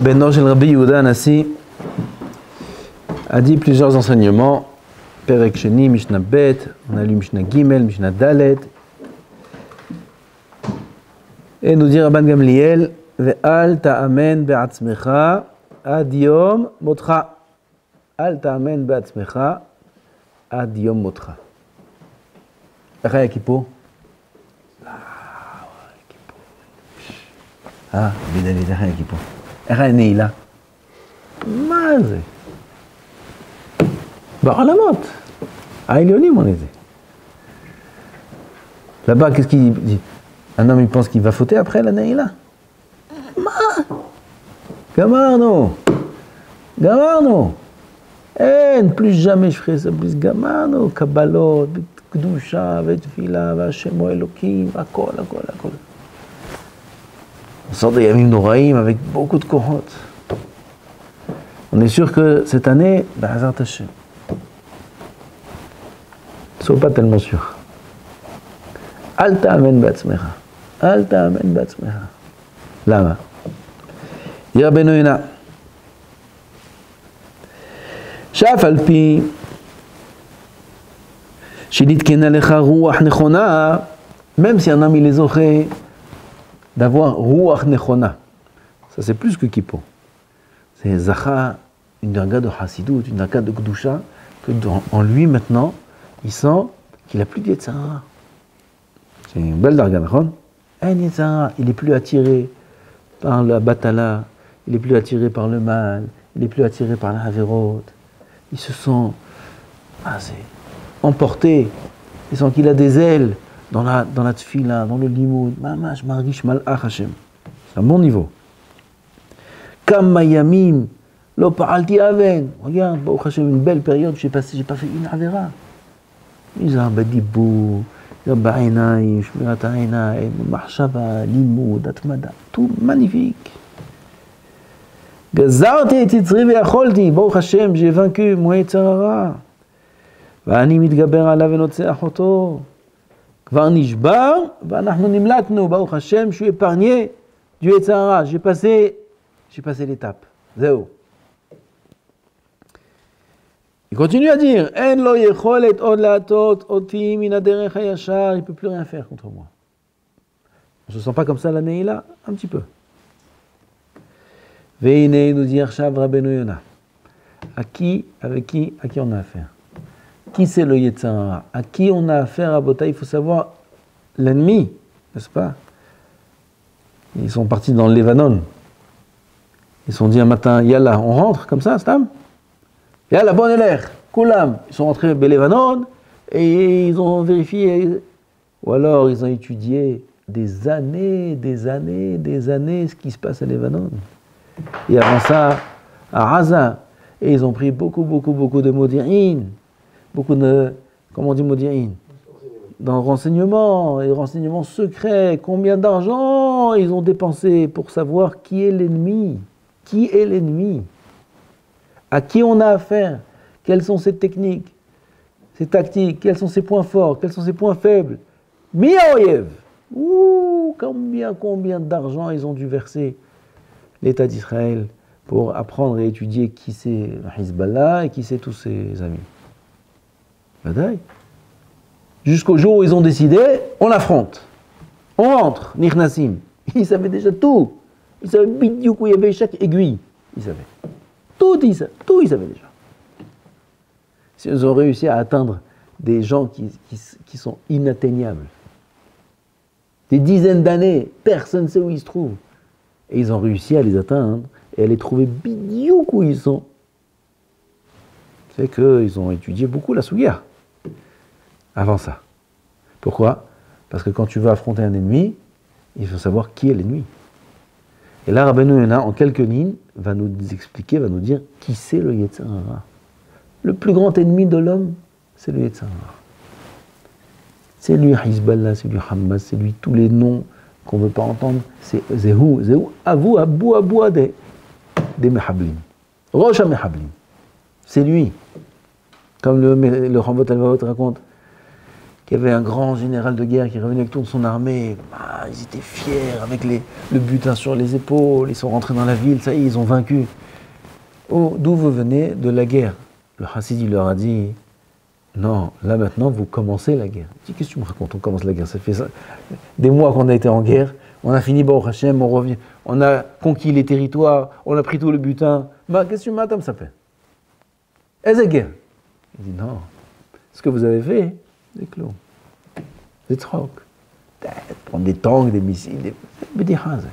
Beno shel Rabbi Yehuda Hanassi a dit plusieurs enseignements. Perek Sheni, Mishnah Bet, on a lu Mishnah Gimel, Mishnah Dalet. Et nous dit Rabban Gamliel, Ve'al ta'amen be'atzmecha ad yom motcha. Al ta'amen be'atzmecha ad yom motcha. איך היה כיפור? בדוד, איך היה כיפור? איך היה נעילה? מה זה? בעולמות. העליונים on était. Là-bas, qu'est-ce qu'il dit? Un homme, il pense qu'il va fauter après la נעילה. מה? גמרנו. גמרנו. אין, plus jamais je ferai ça, plus גמרנו. קבלות, קדושה ותפילה והשם הוא אלוקים, הכל, הכל, הכל. On sort des yamim noraïm avec beaucoup de kohot. On est sûr que cette année, B'Hazrat Hashem. Ne sois pas tellement sûr. Al ta'amen b'atzmecha. Al ta'amen b'atzmecha. Lama. dit Rabbeinu Yonah. Shaf al pi. Shenitken alecha ruach nechona. Même si un homme il les aurait d'avoir ruach nechona. Ça c'est plus que Kippo. C'est Zacha, une darga de Hasidut, une darga de Gdusha, que en lui maintenant, il sent qu'il n'a plus de Yetzara. C'est une belle darga, d'accord? Il n'est plus attiré par la batala, il n'est plus attiré par le mal, il n'est plus attiré par la haverot. Il se sent emporté, il sent qu'il a des ailes dans la tfila, dans le limoud. Mamash margish malach Hashem. C'est un bon niveau. Kam mayamim lo pa'alti aven. Regarde, Baruch Hashem, une belle période, j'ai pas fait une avera. Mizar badibou, ba'inaïm, shmirat ha'inaïm, mahshava, limoud, atmada, tout magnifique. Gazarti et titzri ve'acholti, Baruch Hashem, j'ai vaincu mon Yetzara. Va'ani mitgaber alav venotzeach oto. Kvar nishbar, va'anachnu nimlatnu, Baruch Hashem, je suis épargné du Yetzara. J'ai passé l'étape. Zéo. Il continue à dire, En lo yecholet od la'atot oti min haderech hayashar, il ne peut plus rien faire contre moi. On ne se sent pas comme ça la Neila? Un petit peu. Veine nous dit Arshav Rabbeinu Yonah. Avec qui on a affaire? Qui c'est le Yetzara? À qui on a affaire à Bota? Il faut savoir l'ennemi, n'est-ce pas? Ils sont partis dans le Lébanon. Ils se sont dit un matin, Yallah, on rentre comme ça, Stam? Yallah, bon élève, Koulam. Ils sont rentrés au Lébanon et ils ont vérifié. Ou alors ils ont étudié des années ce qui se passe à Lébanon. Et avant ça, à Raza. Et ils ont pris beaucoup de modi'in. Beaucoup de, comment on dit modi'in? Dans renseignements, et renseignements secrets. Combien d'argent ils ont dépensé pour savoir qui est l'ennemi? Qui est l'ennemi? À qui on a affaire? Quelles sont ses techniques, ses tactiques? Quels sont ses points forts? Quels sont ses points faibles? Miaoyev! Combien d'argent ils ont dû verser l'État d'Israël pour apprendre et étudier qui c'est Hezbollah et qui c'est tous ses amis. Badaï. Jusqu'au jour où ils ont décidé, on affronte. On rentre, Nirnasim. Ils savaient déjà tout. Ils savaient bidiuk où il y avait chaque aiguille. Ils savaient. Tout ils savaient déjà. Si ils ont réussi à atteindre des gens qui sont inatteignables, des dizaines d'années, personne ne sait où ils se trouvent. Et ils ont réussi à les atteindre et à les trouver bidiuk où ils sont. C'est qu'ils ont étudié beaucoup la Sougia avant ça. Pourquoi? Parce que quand tu veux affronter un ennemi, il faut savoir qui est l'ennemi. Et là, Rabbeinu Yonah, en quelques lignes, va nous expliquer, va nous dire qui c'est le Yetzara. Le plus grand ennemi de l'homme, c'est le Yetzara. C'est lui Hezbollah, c'est lui Hamas, c'est lui tous les noms qu'on ne veut pas entendre. C'est Zéhou, Abou des Mehablim. Rosh HaMehablim. C'est lui. Comme le Ramvot Alvavot raconte, qu'il y avait un grand général de guerre qui revenait avec toute son armée. Ah, ils étaient fiers avec le butin sur les épaules, ils sont rentrés dans la ville, ça y est, ils ont vaincu. Oh, d'où vous venez? De la guerre. Le chassid, il leur a dit, non, là maintenant, vous commencez la guerre. Il dit, qu'est-ce que tu me racontes? On commence la guerre, ça fait ça. Des mois qu'on a été en guerre, on a fini, bon, Hachem, on revient, on a conquis les territoires, on a pris tout le butin. Bah, qu'est-ce que tu m'attends, ça fait? Est-ce guerre? Il dit, non, ce que vous avez fait, c'est clos. C'est troc. Prendre des tanks, des missiles, des hazes.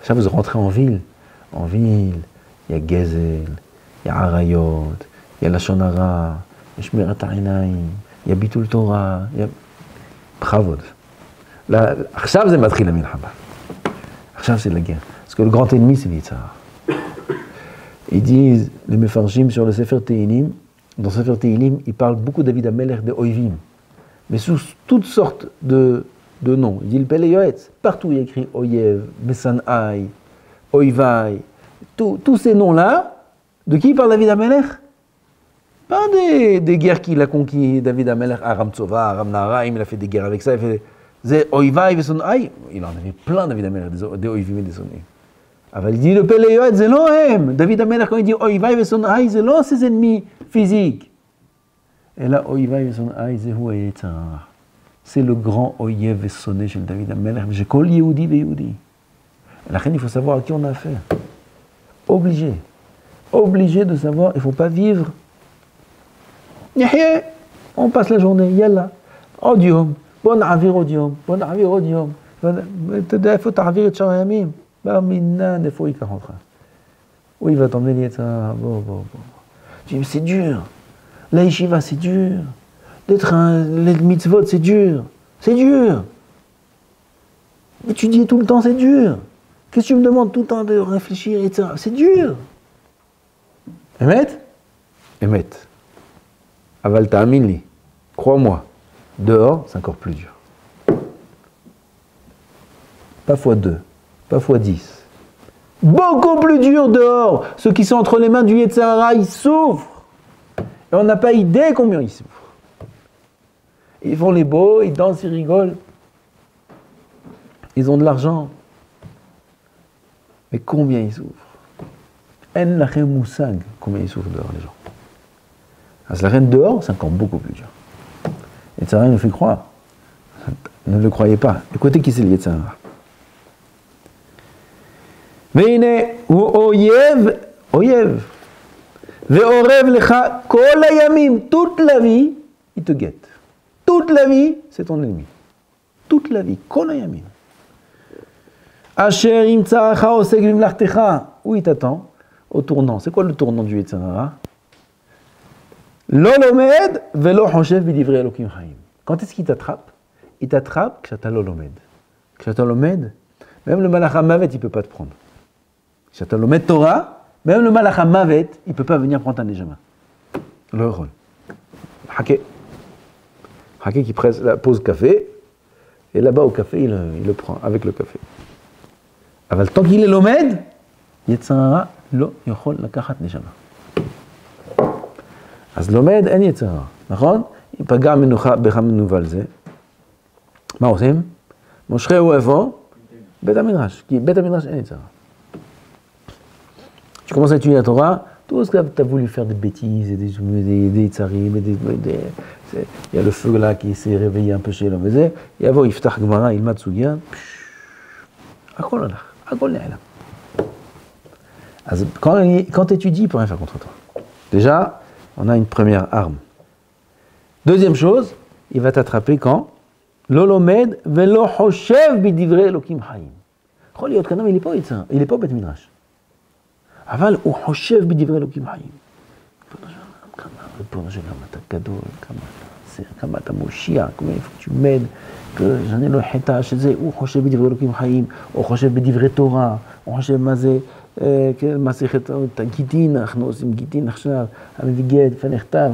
Ça, vous rentrez en ville. En ville, il y a Gezel, il y a Arayot, il y a la Shonara, il y a Shmirat Ha'inaim, il y a Bitul Torah, il y a Bravod. Là, עכשיו זה מתחיל המלחמה. עכשיו c'est la guerre. Parce que le grand ennemi, c'est l'Yitzhar. Ils disent, les Mefarshim sur le Sefer Tehilim, dans Sefer Tehilim, ils parlent beaucoup David HaMelech de Oivim, mais sous toutes sortes de noms. Il dit le Pele Yoetz, partout il y a écrit Oyev, Mesanai, Oivai, tous ces noms-là, de qui parle David HaMelech? Pas des guerres qu'il a conquis, David HaMelech, Aram Tzova, Aram Naharaim, il a fait des guerres avec ça, il fait des Oivai, Mesanai, il en avait plein David HaMelech, des Oivim et des Sonai. אבל il dit le Pele Yoetz, c'est non הם. David HaMelech, quand il dit Oivai וסונאי, c'est non ses ennemis physiques. Et là, Oivai וסונאי, זהו היצר הרע. C'est le grand Oyev וסונא של David HaMelech, שכל יהודי ויהודי. לכן, il faut savoir à qui on a affaire. Obligé. Obligé de savoir, il ne faut pas vivre. Yahya, on passe la journée, yalla. עוד יום, בוא נעביר עוד יום, בוא נעביר עוד יום. אתה יודע איפה תעביר את שאר הימים? Bah, Minan, il faut y faire rentrer. Oui, il va t'emmener ça. Bon. Tu dis, mais c'est dur. La yeshiva, c'est dur. D'être les mitzvot, c'est dur. C'est dur. Étudier tout le temps, c'est dur. Qu'est-ce que tu me demandes tout le temps de réfléchir, etc. C'est dur. Emet? Emet. Aval ta'amin li. Crois-moi. Dehors, c'est encore plus dur. Pas fois 2. Pas fois 10. Beaucoup plus dur dehors. Ceux qui sont entre les mains du Yetzer Hara, ils souffrent. Et on n'a pas idée combien ils souffrent. Ils font les beaux, ils dansent, ils rigolent. Ils ont de l'argent. Mais combien ils souffrent? En lachem moussag, combien ils souffrent dehors les gens. Parce que la reine dehors, c'est encore beaucoup plus dur. Yetzer Hara nous fait croire. Ne le croyez pas. Écoutez qui c'est le Yetzer Hara. והנה הוא אויב, ואורב לך כל הימים, toute la vie, il te guette. Toute la vie, c'est ton ennemi. Toute la vie, כל הימים. אשר ימצאך עוסק במלאכתך, où il t'attend? Au tournant. C'est quoi le tournant du Yetzer Hara? לא לומד ולא חושב בדברי אלוקים חיים. Quand est-ce qu'il t'attrape? Il t'attrape כשאתה לא לומד. כשאתה לומד, même le malach hamavet, il ne peut pas te prendre. Si tu as le maître Torah, même le malach hamavet, il ne peut pas venir prendre ta nejama. Le rôle. Haké. Haké qui pose café, et là-bas au café, il le prend avec le café. אבל tant qu'il est lomed, יצר הרע לא יכול לקחת נשמה. אז לומד אין יצר הרע, נכון? אם פגע מנוחה בחמנובה על זה, מה עושים? מושכהו איפה? בית המדרש, כי בית המדרש אין יצר הרע. Tu commences à étudier la Torah, tout ce que tu as voulu faire des bêtises, des tzarim, il y a le feu là qui s'est réveillé un peu chez l'homme, et avant il ftach Gemara, il mat sugya, akol alach, akol ne'alam. Quand tu étudies, il ne peut rien faire contre toi. Déjà, on a une première arme. Deuxième chose, il va t'attraper quand? Lo lomed velo choshev b'divrei Elokim hayim. Chol להיות כאן, il n'est pas au bête midrash. אבל הוא חושב בדברי אלוקים חיים. ריבונו של עולם, אתה גדול, כמה אתה מושיע, מאיפה tu m'aides, שאני לא חטא, שזה, הוא חושב בדברי אלוקים חיים, הוא חושב בדברי תורה, הוא חושב מה זה, מסכת גיטין, אנחנו עושים גיטין עכשיו, המביא גט, נחתם,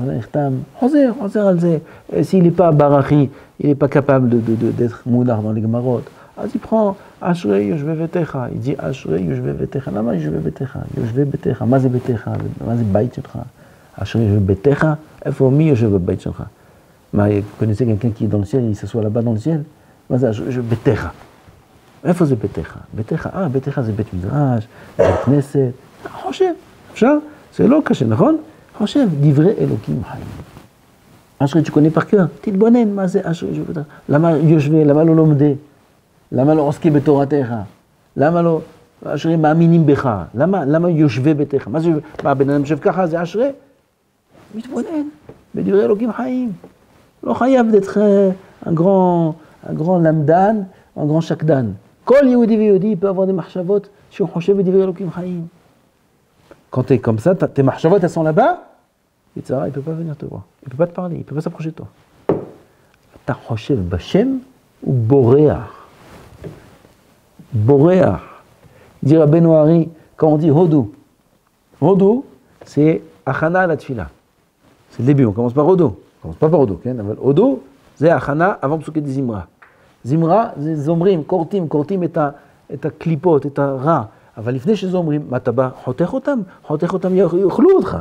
חוזר על זה. S'il n'est pas barachi, il n'est pas capable d'être moudar dans les gemarotes, אז il prend אשרי יושבי ביתך, il dit אשרי יושבי ביתך, למה יושבי ביתך? יושבי ביתך, מה זה ביתך? מה זה בית שלך? אשרי יושבי ביתך, איפה מי יושב בבית שלך? Vous connaissez quelqu'un qui est dans le ciel, il s'assoit là-bas dans le ciel? Betecha. איפה זה ביתך? ביתך זה בית מדרש, בית כנסת. חושב, אפשר? זה לא קשה, נכון? חושב, דברי אלוקים חיים. אשרי, tu connais par cœur, תתבונן, מה זה אשרי? למה יושבי, למה לא לומדי? למה לא עוסקים בתורתך? למה לא אשרי מאמינים בך? למה יושבי ביתך? מה בן אדם יושב ככה, זה אשרי? מתבונן, בדברי אלוקים חיים. לא חייב d'être un grand למדן, un grand שקדן. כל יהודי ויהודי peut avoir des מחשבות שהוא חושב בדברי אלוקים חיים. Quand tu es comme ça, tes מחשבות elles sont là-bas, יצרה, il peut pas venir te voir, il peut pas te parler, il peut pas s'approcher de toi. אתה חושב בשם ובורח. בורח. dit רבנו הארי, quand on dit הודו, הודו c'est הכנה à la tfila. C'est le début, on commence par הודו. On commence pas par הודו, כן? אבל הודו זה הכנה avant פסוקי דזמרה. זמרה זה זומרים, קורטים את הקליפות, את הרע. אבל לפני שזומרים, מה אתה בא? חותך אותם יאכלו אותך.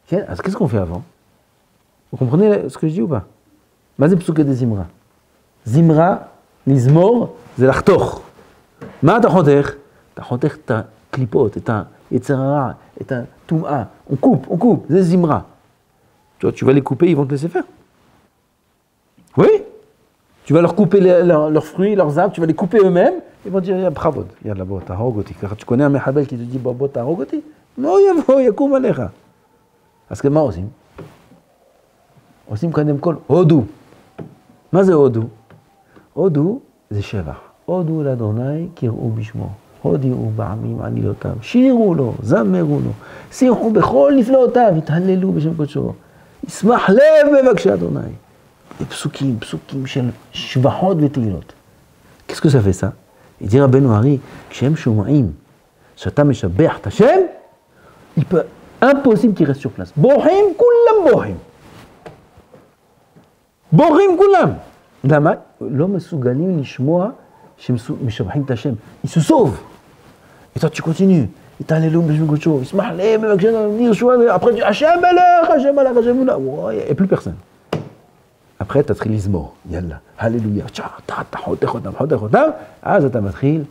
כן? אז qu'est-ce qu'on fait avant? Vous comprenez ce que je dis ou pas? מה זה פסוקי דזמרה? זמרה, לזמור, זה לחתוך. מה אתה חותך? אתה חותך את הקליפות, את היצר הרע, את הטומאה. On coupe, זה זמרה. Tu vas les couper, ils vont te laisser faire. Oui? Tu vas leur couper leurs fruits, leurs arbres, tu vas les couper eux-mêmes, ils vont dire, bravo, yalla, bo, t'arogoti. Tu connais un mehabel qui te dit, bo, t'arogoti? Non, yakoum alecha. Parce que moi aussi. Aussi, קודם כל, הודו. מה זה הודו? הודו זה שבח. הודו לאדוני קראו בשמו. הודיעו בעמים עלילותיו. שירו לו, זמרו לו. שיחו בכל נפלאותיו, התהללו בשם קודשו. ישמח לב בבקשי אדוני. des psukim של שבחות ותהילות. Qu'est-ce que ça fait ça? Il dit רבנו הארי, כשהם שומעים שאתה משבח את השם, il peut impossible qu'il reste sur place. בורחים, כולם בורחים. בורחים כולם. למה? לא מסוגלים לשמוע שמשבחים את השם. Ils se sauvent. Et toi tu continues. התהללו בשם קודשו. ישמח לב בבקשי אדוני. après tu השם מלך, השם מלך, השם מלך. Il n'y a plus personne. Après, tu as תתחיל לזמור, יאללה, הללויה, אתה חותך אותם, אז אתה מתחיל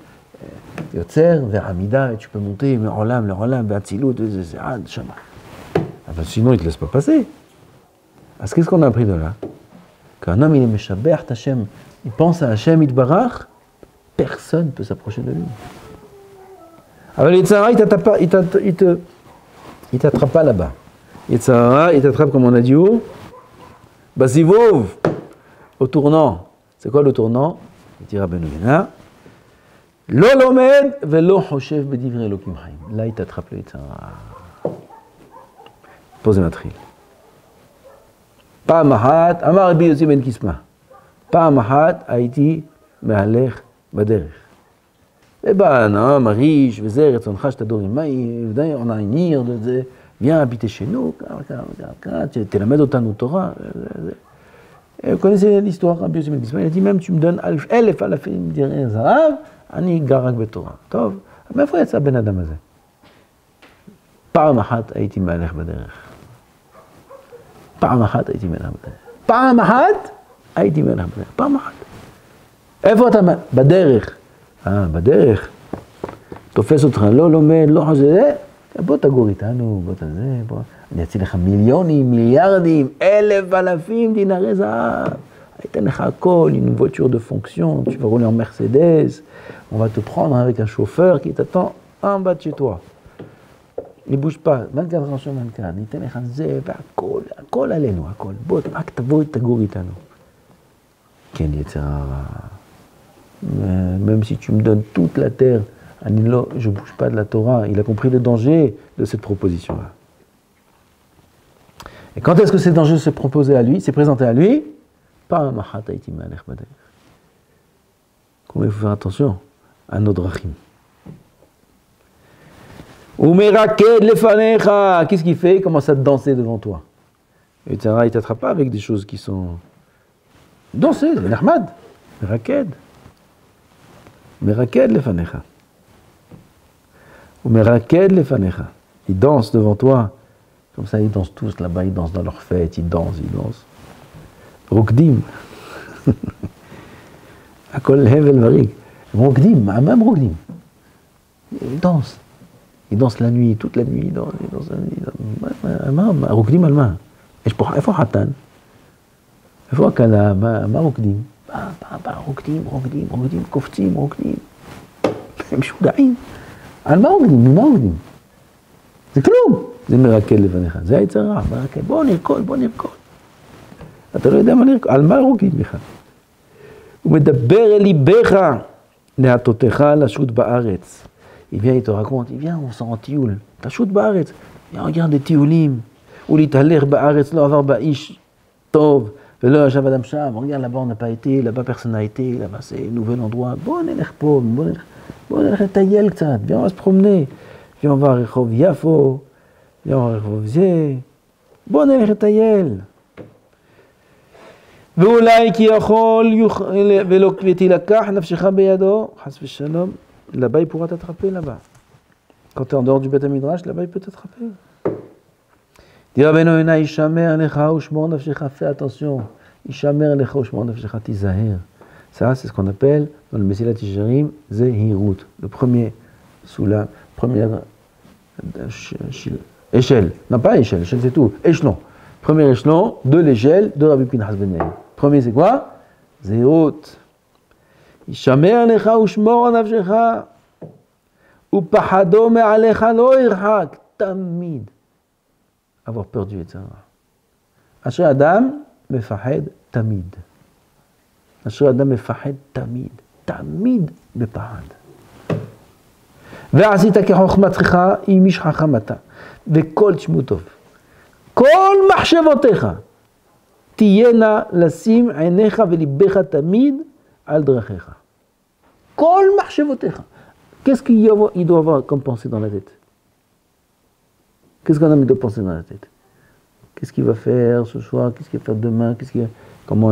יוצר ועמידה, tu peux monter מעולם לעולם, באצילות, וזה עד שמה. אבל sinon, il te laisse pas passer. אז qu'est-ce qu'on a appris de là? Qu'un homme, il est משבח את השם, il pense à השם יתברך, personne ne peut s'approcher de lui. אבל יצרה, il t'attrape pas là-bas. יצרה, il t'attrape comme on a dit où? Basivov, au tournant. C'est quoi le tournant? Il dit Rabbeinu Yonah. Lo lomed velo choshev bedivrei Elokim chaim. Là, il t'attrape le yitzhara. Posez ma trille. פעם אחת, אמר רבי יוסי בן קיסמא, פעם אחת הייתי מהלך בדרך. ובא נעם הריש וזה רצונך שתדור עמי, on a une ire de זה. viens habiter chez nous, tu l'amènes אותנו תורה. Vous connaissez l'histoire, Rabbi Yossi ben Kisma, il a dit même tu me donnes 1000 אלפים דירי זהב, אני גר רק בתורה. טוב, מאיפה יצא בן אדם הזה? פעם אחת הייתי מהלך בדרך. פעם אחת הייתי מהלך בדרך. פעם אחת. איפה אתה? בדרך. בדרך. תופס אותך, לא לומד, לא חושב, בוא תגור איתנו, בוא תזה, בוא, אני אציל לך מיליונים, מיליארדים, 1000 אלפים דינרי זהב. אתן לך הכל, une voiture de fonction, tu vas rouler en Mercedes, on va te prendre avec un chauffeur qui t'attend en bas de chez toi. Il ne bouge pas, 24 heures sur 24, ניתן לך זה והכל, הכל עלינו, הכל. בוא, רק תבוא, תגור איתנו. כן, יצר הרע. Même si tu me donnes toute la terre, je ne bouge pas de la Torah. Il a compris le danger de cette proposition-là. Et quand est-ce que ce danger s'est proposé à lui, s'est présenté à lui? Pas mahat haïti malech bader. Comment il faut faire attention à nos drachim. Umeraked lefanecha. Qu'est-ce qu'il fait? Il commence à danser devant toi. Et il ne t'attrape pas avec des choses qui sont... Danser, c'est l'ahmad. Meraked. Meraked lefanecha. Umeraked lefanecha. Ils dansent devant toi. Comme ça, ils dansent tous là-bas, ils dansent dans leur fête, ils dansent. רוקדים. הכל הבל וריק. הם רוקדים, מה הם רוקדים? ils dansent. Ils dansent la nuit, toute la nuit. מה, רוקדים על מה? איפה חתן? איפה הכלה? מה רוקדים? רוקדים, קופצים, רוקדים. הם משוגעים. על מה רוקדים? ממה רוקדים? זה כלום. זה מרקד לבניך. זה היצר רע, מרקד. בוא נרקוד. אתה לא יודע מה לרקוד. על מה רוקדים בכלל? הוא מדבר אל ליבך, להטותך לשוט בארץ. Il vient, il te raconte, il vient, on s'en en tioul. Ta shoot בארץ. Viens, regarde des tioulim. Ou להתהלך בארץ, לא עבר באיש טוב, ולא ישב אדם שם. Regarde, là-bas on n'a pas été, là-bas personne n'a été, là-bas c'est un nouvel endroit. בוא נלך פה, בוא נלך לטייל קצת. Viens, on va se promener. Viens, on va à רחוב יפו. Viens, on va à רחוב זה. בוא נלך לטייל. ואולי כי יכול ותילקח נפשך בידו, חס ושלום, là-bas il pourra t'attraper là-bas. Quand tu es en dehors du Beth Midrash, là-bas il peut t'attraper. Dit Rabbeinu Yonah, Ishamer lecha ushmor nafshecha, fais attention. Ishamer lecha ushmor nafshecha, tizaher. Ça, c'est ce qu'on appelle dans le Mesilat Yesharim, Zehirut. Le premier, sous la première échelle. Non, pas échelle c'est tout. Échelon. Premier échelon de l'échelle de Rabbi Pinchas ben Yair. Premier, c'est quoi? Zehirut. Ishamer lecha ushmor nafshecha. Upahado me'alecha lo irhak. Tamid. Avoir peur du Yetzer Hara. Asher Adam mefahed tamid. Asher Adam mefahed tamid. Tamid בפחד. ועשית כחוכמתך עם איש חכם אתה, וכל תשמעו טוב. כל מחשבותיך תהיינה לשים עיניך וליבך תמיד על דרכיך. כל מחשבותיך. Qu'est-ce qu'il doit avoir comme pensée dans la tête? Qu'est-ce qu'un homme doit penser dans la tête? Qu'est-ce qu'il va faire ce soir? Qu'est-ce qu'il va faire demain? Comment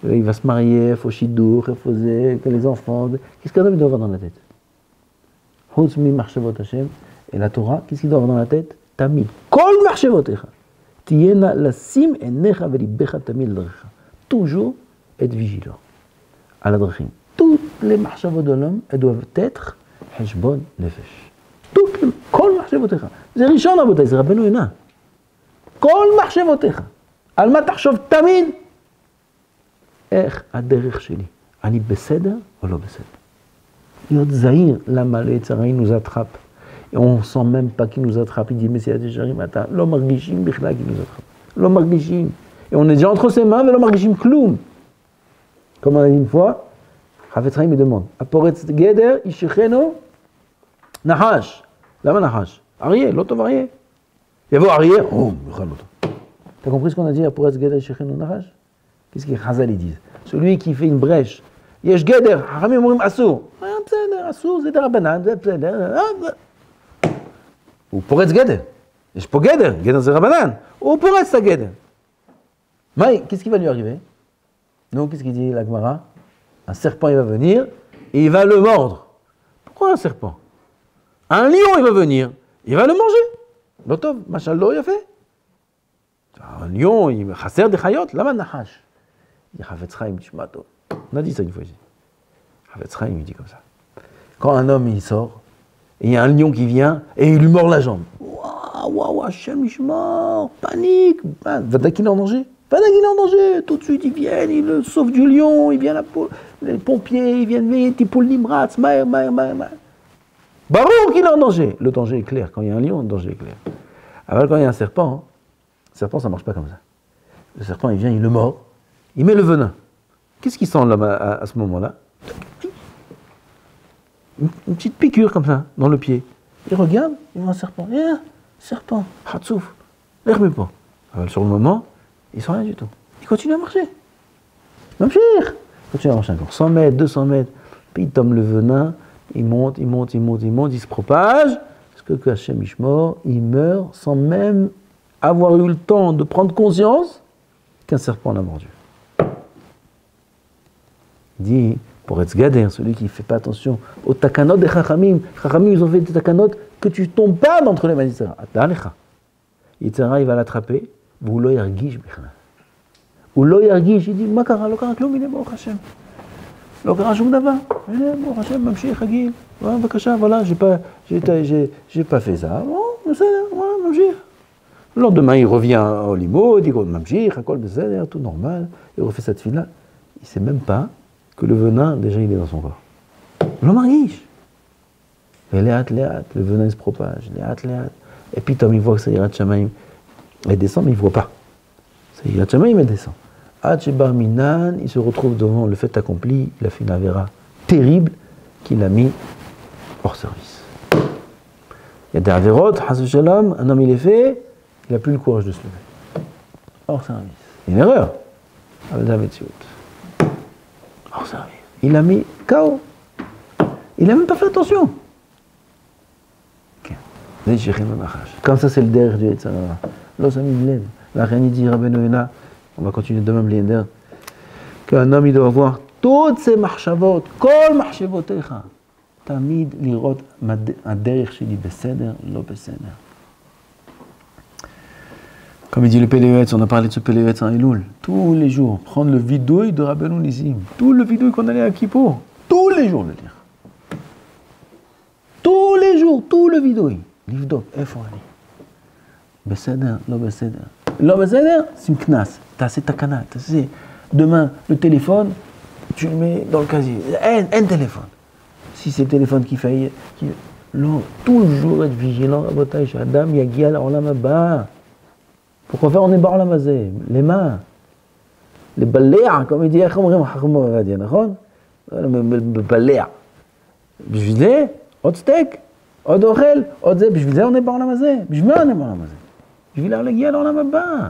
il va se marier? Il faut chidour, il faut les enfants. Qu'est-ce qu'un homme doit avoir dans la tête? Hozmi marchevot Hashem. Et la Torah, qu'est-ce qu'il doit avoir dans la tête? Tamid. Kol marchevotecha. Tiyena lasim enecha velibecha tamid l'adrecha. Toujours être vigilant à l'adrechim. Toutes les marchavot de l'homme, elles doivent être חשבון נפש. כל מחשבותיך. זה ראשון רבותיי, זה רבנו יונה. כל מחשבותיך. על מה תחשוב תמיד? איך הדרך שלי? אני בסדר או לא בסדר? להיות זהיר, למה ליצרי nous attrape. Et on sent même pas qu'il nous attrape. Il dit, mais c'est ישרים, אתה לא מרגישים בכלל qu'il nous attrape. לא מרגישים. Et on est déjà entre ses mains, ולא מרגישים כלום. Comme on a dit une fois, חפץ חיים me demande, הפורץ גדר, ישכנו, נחש. למה נחש? אריה, לא טוב אריה. יבוא אריה, יאכל אותו. T'as compris ce qu'on a dit, הפורץ גדר, ישכנו, נחש? Qu'est-ce que Chazal ils disent? Celui qui fait une brèche, יש גדר, חכמים אומרים אסור. בסדר, אסור, זה דרבנן, זה בסדר. הוא פורץ גדר. יש פה גדר, גדר זה רבנן. הוא פורץ את הגדר. Qu'est-ce qui va lui arriver? Non, qu'est-ce qu'il dit la Gemara? Un serpent, il va venir et il va le mordre. Pourquoi un serpent? Un lion, il va venir, il va le manger. L'otov, machallah, il a fait. Un lion, il va chasser des chayot, lama nahash. Il dit, Chafetz Chaim, tishmato. On a dit ça une fois ici. Chafetz Chaim, il dit comme ça. Quand un homme, il sort, et il y a un lion qui vient, et il lui mord la jambe. Waouh, Hachem, il mord, panique. Va qu'il est en danger. Pendant qu'il est en danger, tout de suite ils viennent, ils le sauvent du lion, ils viennent les pompiers, ils viennent venir, Tipoul Nimratz, maïr. Barour qu'il est en danger. Le danger est clair, quand il y a un lion, le danger est clair. Alors quand il y a un serpent, ça ne marche pas comme ça. Le serpent il vient, il le mord, il met le venin. Qu'est-ce qu'il sent là à ce moment-là? Une petite piqûre comme ça, dans le pied. Il regarde, il voit un serpent. Serpent, Hatsouf, l'herbe pas. Alors sur le moment, ils ne sont rien du tout. Ils continuent à marcher. Il continue à marcher encore. 100 mètres, 200 mètres. Puis il tombe le venin, il monte, il se propage. Parce que Hachem Ishmor, il meurt sans même avoir eu le temps de prendre conscience qu'un serpent l'a mordu. Il dit, pour être Gader, celui qui ne fait pas attention aux takanot des Chachamim. Chachamim, ils ont fait des takanot que tu ne tombes pas d'entre les mains d'Yitzhara. Yitzhara, il va l'attraper. והוא לא ירגיש בכלל. הוא לא ירגיש, יגיד, מה קרה? לא קרה כלום, הנה ברוך השם. לא קרה שום דבר. הנה ברוך השם, ממשיך, רגיל. בבקשה, voilà, j'ai pas fait ça. Bon, בסדר, voilà, ממשיך. Le lendemain, il revient au limo, il dit, ממשיך, הכל בסדר, tout normal. Il refait sa tefila. Il sait même pas que le venin, déjà, il est dans son corps. לא מרגיש. ולאט לאט, le venin se propage, לאט לאט. Et puis, Tom, il voit que ça ira de Shamaim. Elle descend, mais il ne voit pas. Ça ira de Shamaim, elle descend. Bar Minan, il se retrouve devant le fait accompli, il a fait une avéra terrible qu'il a mis hors service. Il y a des avérotes, Hasu Shalom, un homme il est fait, il n'a plus le courage de se lever. Hors service. Une erreur. Hors service. Il a mis KO. Il n'a même pas fait attention. Comme ça, c'est le derrière du Yetzirah. Là, ça me lève. La reine dit, Rabbeinu Yonah, on va continuer demain, Bliender, qu'un homme, il doit avoir toutes ces marchavot, kol marchavotecha. Tamid lirot derrière sheli beseder, lo beseder. Comme il dit le Péléuetz, on a parlé de ce Péléuetz en Elul, tous les jours, prendre le vidouille de Rabbeinu Nissim, tout le vidouille qu'on allait à Kippour, tous les jours le lire. Tous les jours, tout le vidouille. Livdok, איפה אני? בסדר, לא בסדר. לא בסדר, שים קנס. תעשה תקנה, תעשה. Demain, le téléphone, tu le mets dans le casier. Un téléphone. Si c'est le téléphone qui fait... Non, toujours être vigilant, רבותיי, שאדם יגיע לעולם הבא. Pourquoi faire? On est בעולם הזה. למה? לבלע, comme il dit, איך אומרים החכם עובדיה, נכון? לבלע. בשביל זה, עוד סטייק. עוד אוכל, עוד זה, בשביל זה עונה בעולם הזה. בשביל מה עונה בעולם הזה? בשביל להגיע לעולם הבא.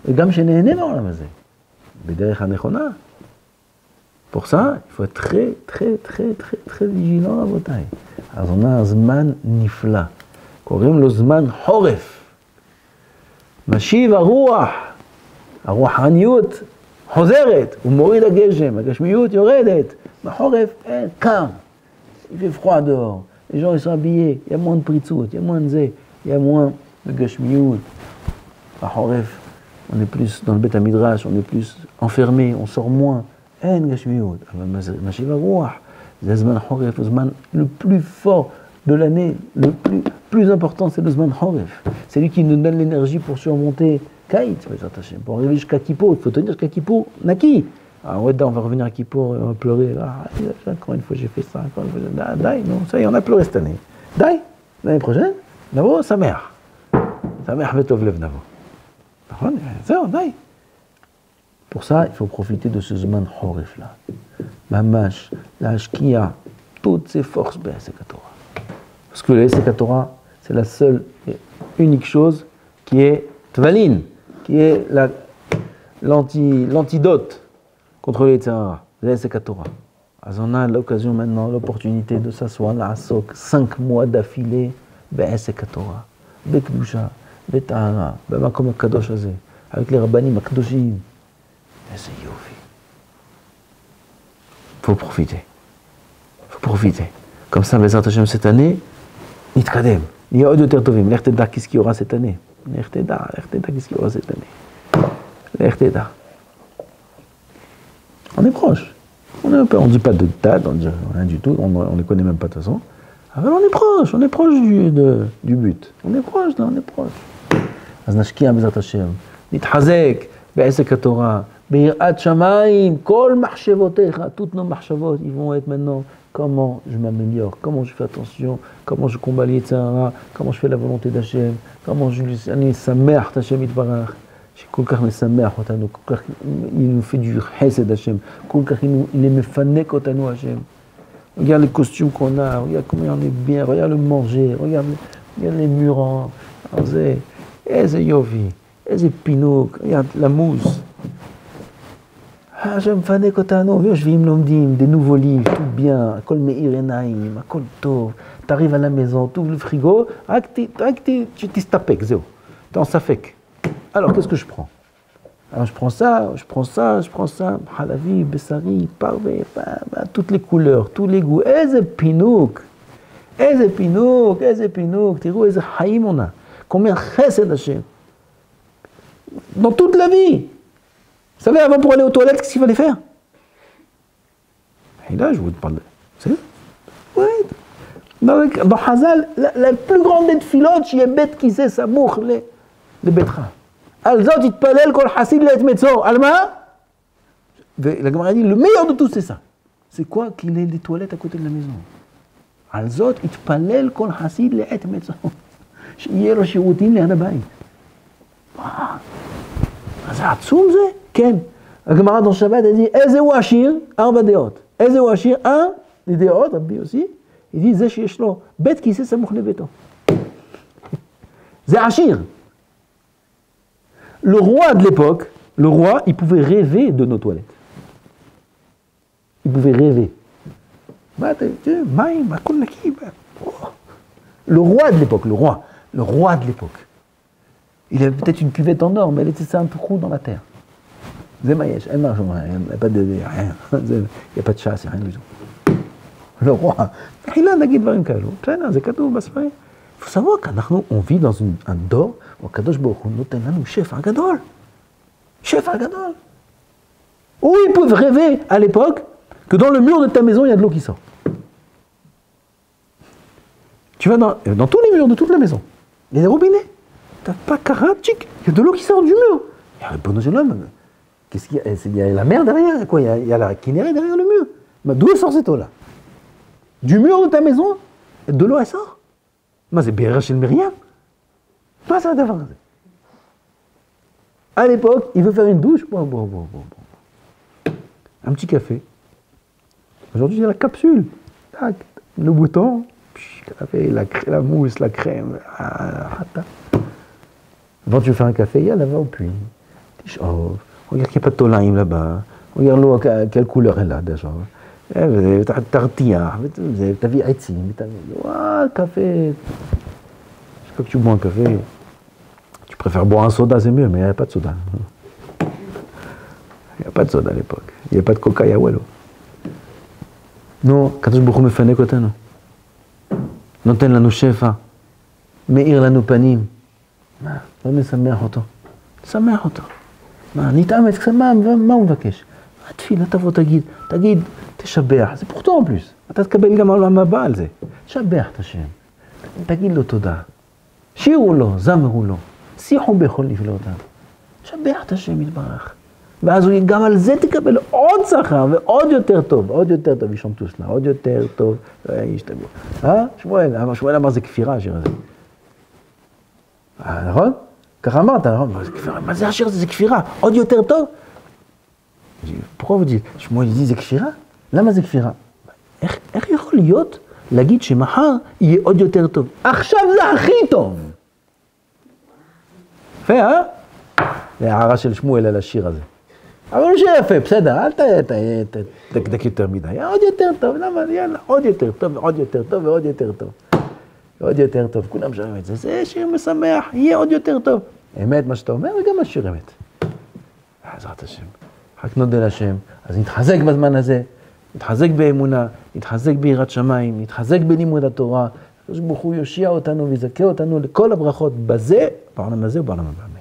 וגם שנהנה בעולם הזה. בדרך הנכונה. Pour ça, il faut être très vigilant, רבותיי. אז עונה זמן נפלא. קוראים לו זמן חורף. משיב הרוח. הרוחניות חוזרת. הוא מוריד הגשם. הגשמיות יורדת. בחורף אין קר. Il fait froid dehors. Les gens ils sont habillés, il y a moins de pritzout, il y a moins de zé, il y a moins de gashmiout. À Horef, on est plus dans le Beth Midrash, on est plus enfermé, on sort moins. En gashmiout. Mashiva Ruach, c'est Zman Horef, le Zman le plus fort de l'année, le plus important, c'est le Zman Horef. C'est lui qui nous donne l'énergie pour surmonter Kait, pour arriver jusqu'à Kippour. Il faut tenir jusqu'à Kippour, Naki. Ah ouais, on va revenir à Kippour, on va pleurer. Ah, encore une fois j'ai fait ça, encore une fois. Daï, non, ça y est, on a pleuré cette année. Daï, l'année prochaine, Navo, sa mère. Sa mère Vetov Lev Navo. Ça, daï. Pour ça, il faut profiter de ce Zman Horef là. Mamash, la Shkia, toutes ses forces, c'est Torah. Parce que le Torah, c'est la seule et unique chose qui est Tvalin, qui est l'antidote contre les Yetzirah, c'est Torah. On a l'occasion maintenant, l'opportunité de s'asseoir à Asok 5 mois d'affilée, c'est Torah, Bekdusha, Betahara, Bemakom Kadosh Azeh, avec les Rabbanim Akadoshim. C'est Yofi. Faut profiter. Comme ça, Bezrat Hashem cette année, Nitkadem. Il y a Od Yoter Tovim. L'Ech Teda, qu'est-ce qu'il y aura cette année? L'Ech Teda, qu'est-ce qu'il y aura cette année? L'Ech Teda. On est proche. On ne dit pas de date, on ne dit rien du tout, on ne les connaît même pas de toute façon. Alors on est proche du but. On est proche, là, on est proche. אז נשקיע בעזרת השם, נתחזק בעסק התורה, ביראת שמיים, כל מחשבותיך, toutes nos מחשבות, ils vont être maintenant, comment je m'améliore, comment je fais attention, comment je combats les Yetzirah, comment je fais la volonté d'Hachem, comment אני שמח את השם יתברך. שכל כך משמח אותנו, כל כך il nous fait du חסד השם, כל כך il מפנק אותנו השם. Regarde les costumes qu'on a, regarde comment on est bien, regarde le manger, regarde les murons, איזה יופי, איזה פינוק, regarde la mousse. השם מפנק אותנו, יושבים לומדים, des nouveaux livres, tout bien, הכל מאיר עיניים, הכל טוב, t'arrives à la maison, t'ouvres le frigo, רק תסתפק, זהו, t'es en ספק. Alors, qu'est-ce que je prends? Alors, je prends ça, halavi, bessari, parvé, toutes les couleurs, tous les goûts. Eze pinouk, tirou, eze haïm on a. Combien chesed Hashem. Dans toute la vie. savez, avant pour aller aux toilettes, qu'est-ce qu'il fallait faire? Et là, je vous parle de... C'est ouais. Dans Hazal, la plus grande des filotes, il y a bête qui sait ça bouche les bettras. Alzot, il te palel kol hasid let metzo. Alma? La Gemara dit, le meilleur de tous, c'est ça. C'est quoi qu'il ait des toilettes à côté de la maison? Alzot, il te palel kol hasid let metzo. שיהיה לו שירותים ליד הבית. אז זה עצום זה? כן. הגמרא dans Shabbat, elle dit, איזה הוא עשיר? 4 דעות. איזה הוא עשיר? 1, des דעות, רבי יוסי, il dit, זה שיש לו בית כיסא סמוך לביתו. זה עשיר. Le roi de l'époque, le roi, il pouvait rêver de nos toilettes. Il pouvait rêver. Le roi de l'époque, le roi de l'époque. Il avait peut-être une cuvette en or, mais elle était un trou dans la terre. Zemayesh, elle marche, il n'y a pas de chasse, il n'y a rien du tout. Le roi, il a nagid varim kalu. Il faut savoir qu'on vit dans un dor où Kadosh Baruch Hu noten lanu shefa gadol. Shefa gadol. Où ils peuvent rêver à l'époque que dans le mur de ta maison, il y a de l'eau qui sort. Tu vas dans tous les murs de toute la maison. Il y a des robinets. T'as pas karatchik, il y a de l'eau qui sort du mur. Il y a le bon homme. Qu'est-ce qu'il y a? Il y a la mer derrière, quoi. Il y a la kinérée derrière le mur. Mais d'où sort cette eau-là? Du mur de ta maison, de l'eau elle sort. Mais c'est bien chez le Myriam. Pas ça d'avant. À l'époque, il veut faire une douche. Bon. Un petit café. Aujourd'hui, il y a la capsule. Tac, le bouton. Café, la mousse, la crème. Avant tu veux faire un café, il y a là-bas au puits. Oh, regarde qu'il n'y a pas de tolaïm là-bas. Regarde l'eau, quelle couleur elle a déjà. Tartilla, t'as vu Haïti, le café. Je crois que tu bois un café. Tu préfères boire un soda, c'est mieux, mais il n'y a pas de soda. Il n'y a pas de soda à l'époque. Il n'y a pas de coca, il y a Wallo. Non, Kadosh Baruch Hu mefane kotenu. נותן לנו שפע, מאיר לנו פנים. מה? לא משמח אותו. שמח אותו. מה? נתאמץ, מה הוא מבקש? התפילה תבוא תגיד, תשבח. זה פורטו en plus. אתה תקבל גם העולם הבא על זה. תשבח את השם. תגיד לו תודה. שירו לו, זמרו לו. שיחו בכל נפלאותיו. תשבח את השם יתברך. ואז גם על זה תקבל עוד שכר ועוד יותר טוב, ישום תוסלה, עוד יותר טוב, ישתגעו. שמואל אמר זה כפירה השיר הזה. נכון? ככה אמרת, מה זה השיר הזה? זה כפירה, עוד יותר טוב? pourquoi vous dites, שמואל dit זה כפירה? למה זה כפירה? איך יכול להיות להגיד שמחר יהיה עוד יותר טוב? עכשיו זה הכי טוב! יפה, זה הערה של שמואל על השיר הזה. אבל הוא שיפה, בסדר, אל תדקדק יותר מדי, עוד יותר טוב, למה? יאללה, עוד יותר טוב, ועוד יותר טוב, ועוד יותר טוב. עוד יותר טוב, כולם שרים את זה, זה שיר משמח, יהיה עוד יותר טוב. אמת מה שאתה אומר, וגם השיר אמת. בעזרת השם, רק נודה להשם, אז נתחזק בזמן הזה, נתחזק באמונה, נתחזק ביראת שמיים, נתחזק בלימוד התורה, הקדוש ברוך הוא יושיע אותנו ויזכה אותנו לכל הברכות בזה, בעולם הזה ובעולם הבא.